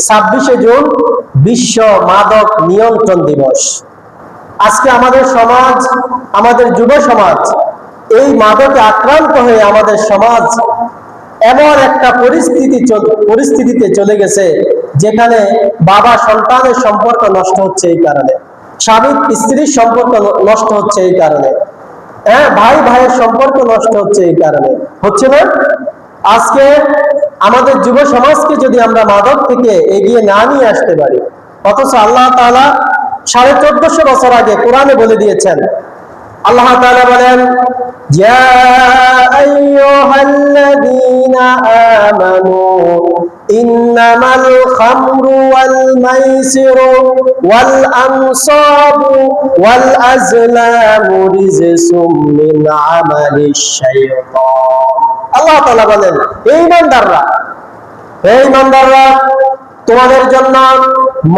26 June বিশ্ব মাদক নিয়ন্ত্রণ দিবস। আজকে আমাদের সমাজ, আমাদের যুব সমাজ এই মাদকে আক্রান্ত হয়ে আমাদের সমাজ এমন একটা পরিস্থিতিতে চলে গেছে যেখানে বাবা সন্তানের সম্পর্ক নষ্ট হচ্ছে এই কারণে, স্বামী স্ত্রীর সম্পর্ক নষ্ট হচ্ছে এই কারণে, ভাই ভাইয়ের সম্পর্ক নষ্ট হচ্ছে এই কারণে, হচ্ছে না? আজকে আমাদের যুব সমাজকে যদি আমরা মাদক থেকে এগিয়ে না নিয়ে আসতে পারি, অথচ আল্লাহ তাআলা 1450 বছর আগে কোরআনে বলে দিয়েছেন, আল্লাহ তাআলা বলেন, ইয়া আইয়ুহাল্লাযীনা আমানু ইন্নামাল খামরু ওয়াল মাইসিরু ওয়াল আনসাবু ওয়াল আজলামু রিজসুম মিন আমালিশ শাইতান। আল্লাহ তাআলা বলেন, হে ঈমানদাররা, তোমাদের জন্য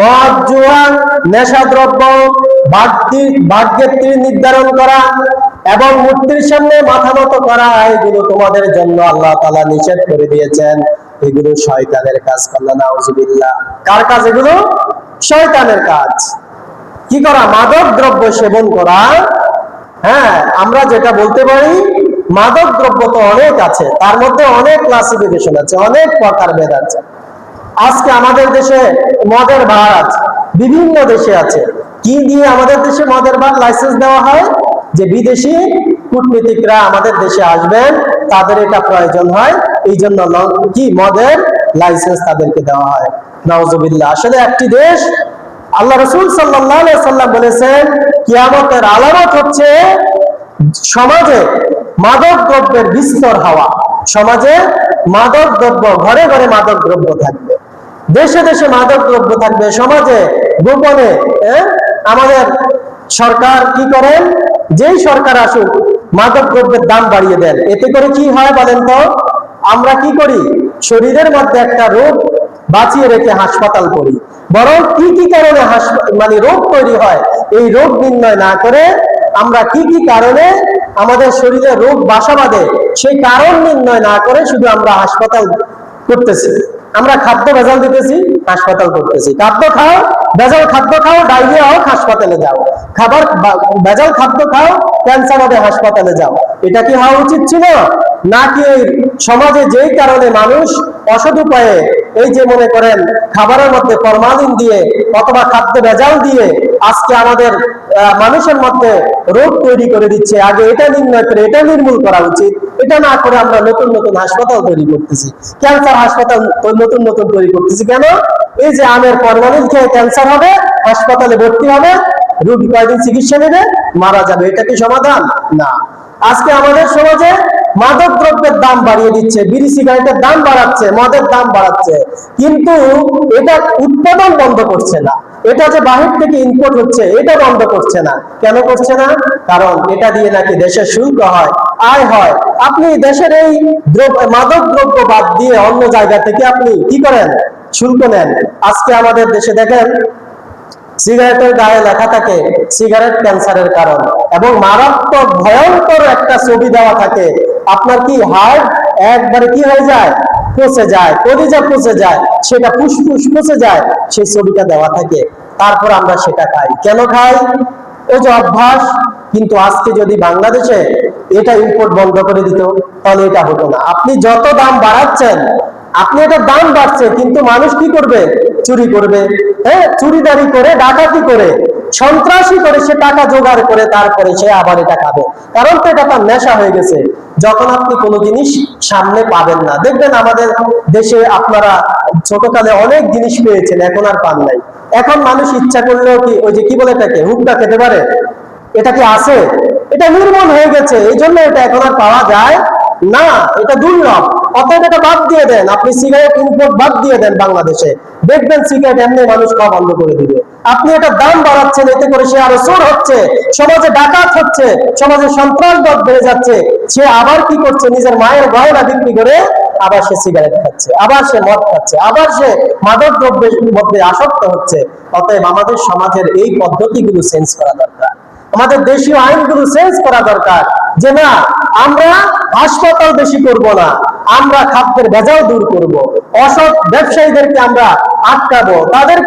মদ, জুয়া, নেশাদ্রব্য, ভাগ্যের তীর নির্ধারণ করা এবং মূর্তির সামনে মাথা নত করা, এগুলো তোমাদের জন্য আল্লাহ তাআলা নিষেধ করে দিয়েছেন। এগুলো শয়তানের কাজ। নাউজুবিল্লাহ। কার কাজ এগুলো? শয়তানের কাজ। কি করা? মাদক দ্রব্য সেবন করা। আমরা যেটা বলতে পারি, মাদক দ্রব্য তো অনেক আছে, তার মধ্যে অনেক ক্লাসিফিকেশন আছে, অনেক প্রকারভেদ আছে। আজকে আমাদের দেশে মদের বার আছে, বিভিন্ন দেশে আছে। কি দিয়ে আমাদের দেশে মদের বার লাইসেন্স দেওয়া হয়? যে বিদেশি কূটনীতিকরা আমাদের দেশে আসবেন, তাদের এটা প্রয়োজন হয়, এই জন্য কি মদের লাইসেন্স তাদেরকে দেওয়া হয়। নাউজুবিল্লাহ। আসলে একটি দেশ, আল্লাহ রাসূল সাল্লাল্লাহু আলাইহি ওয়াসাল্লাম বলেছেন, কিয়ামতের আলামত হচ্ছে সমাজে মাদক দ্রব্যের বিস্তর হওয়া। সমাজে মাদক দ্রব্য, ঘরে ঘরে মাদক দ্রব্য থাকবে, দেশে দেশে মাদক দ্রব্য থাকবে, সমাজে গোপনে। আমাদের সরকার কি করেন? যেই সরকার আসুক মাদক দ্রব্যের দাম বাড়িয়ে দেন। এতে করে কি হয় বলেন তো? আমরা কি করি? শরীরের মধ্যে একটা রোগ বাঁচিয়ে রেখে হাসপাতাল করি। বরং কি কি কারণে রোগ তৈরি হয়, এই রোগ নির্ণয় না করে আমরা কি কি কারণে আমাদের শরীরে রোগ বাসা বাঁধে, সেই কারণ নির্ণয় না করে শুধু আমরা হাসপাতাল করতেছি। আমরা খাদ্য ভেজাল দিতেছি, হাসপাতাল করতেছি। খাদ্য খাও, ভেজাল খাদ্য খাও, ডায়রিয়া হোক, হাসপাতালে যাও। খাবার ভেজাল খাদ্য খাও, ক্যান্সার হবে, হাসপাতালে যাও। এটা কি হওয়া উচিত ছিল? নাকি সমাজে যেই কারণে মানুষ অসৎ উপায়ে, এই যে মনে করেন খাবারের মধ্যে ফরমালিন দিয়ে অথবা খাদ্য ভেজাল দিয়ে আজকে আমাদের মানুষের মধ্যে রোগ তৈরি করে দিচ্ছে, আগে এটা নির্ণয় করে এটা নির্মূল করা উচিত। এটা না করে আমরা নতুন নতুন হাসপাতাল তৈরি করতেছি, ক্যান্সার হাসপাতাল নতুন নতুন তৈরি করতেছি। কেন? এই যে আমের ফরমালিন খেয়ে ক্যান্সার হবে, হাসপাতালে ভর্তি হবে, রোগী কয়েকদিন চিকিৎসা নেবে, মারা যাবে। এটা কি সমাধান? না। আজকে আমাদের সমাজে মাদক দ্রব্যের দাম বাড়িয়ে দিচ্ছে, বিড়ি সিগারেটের দাম বাড়াচ্ছে, মদের দাম বাড়াচ্ছে, কিন্তু এটা উৎপাদন বন্ধ করছে না। এটা যে বাহির থেকে ইম্পোর্ট হচ্ছে, এটা বন্ধ করছে না। কেন করছে না? কারণ এটা দিয়ে নাকি দেশের শুল্ক হয়, আয় হয়। আপনি দেশের এই মাদক দ্রব্য বাদ দিয়ে অন্য জায়গা থেকে আপনি কি করেন? শুল্ক নেন। আজকে আমাদের দেশে দেখেন, সিগারেটের গায়ে লেখা থাকে সিগারেট ক্যান্সারের কারণ, এবং মারাত্মক ভয়ঙ্কর একটা ছবি দেওয়া থাকে। আপনার কি হার্ট একবারে কি হয়ে যায়? পচে যায়, কলিজা পচে যায়, সেটা ফুসফুস পচে যায়, সেই ছবিটা দেওয়া থাকে। তারপর আমরা সেটা খাই। কেন খাই? ওই যে অভ্যাস। কিন্তু আজকে যদি বাংলাদেশে এটা ইম্পোর্ট বন্ধ করে দিত, তাহলে এটা হতো না। আপনি যত দাম বাড়াচ্ছেন, আপনি এটা দাম বাড়ছে, কিন্তু মানুষ কি করবে? চুরি করবে, চুরিদারি করে, ডাকাতি করে, সন্ত্রাসী করে, সে টাকা জোগাড় করে তারপরে সে আবার এটা খাবে। কারণ তো এটা তার নেশা হয়ে গেছে। যখন আপনি কোনো জিনিস সামনে পাবেন না, দেখবেন আমাদের দেশে আপনারা ছোটকালে অনেক জিনিস পেয়েছেন, এখন আর পান নাই। এখন মানুষ ইচ্ছা করলেও কি ওই যে কি বলে এটাকে, হুক্কা খেতে পারে? এটা কি আছে? এটা নির্মূল হয়ে গেছে, এই জন্য এটা এখন আর পাওয়া যায় না, এটা দুর্লভ। অতএব এটা বাদ দিয়ে দেন, আপনি সিগারেট ইম্পোর্ট বাদ দিয়ে দেন বাংলাদেশে, দেখবেন সিগারেট এমনি মানুষ খাওয়া বন্ধ করে দিবে। আপনি এটা দাম বাড়াচ্ছেন, এতে করে সে আরো চোর হচ্ছে, সমাজে ডাকাত হচ্ছে, সমাজে সন্ত্রাসবাদ বেড়ে যাচ্ছে। সে আবার কি করছে? নিজের মায়ের গয়না বিক্রি করে আবার সে সিগারেট খাচ্ছে, আবার সে মদ খাচ্ছে, আবার সে মাদক দ্রব্যের মধ্যে আসক্ত হচ্ছে। অতএব আমাদের সমাজের এই পদ্ধতিগুলো চেঞ্জ করা দরকার, আমাদের দেশীয় আইনগুলো চেঞ্জ করা দরকার। যে না, আমরা হাসপাতাল বেশি করব না, আমরা খাদ্যের ভেজাল দূর করব, অসৎ ব্যবসায়ীদেরকে আমরা আটকাবো, তাদেরকে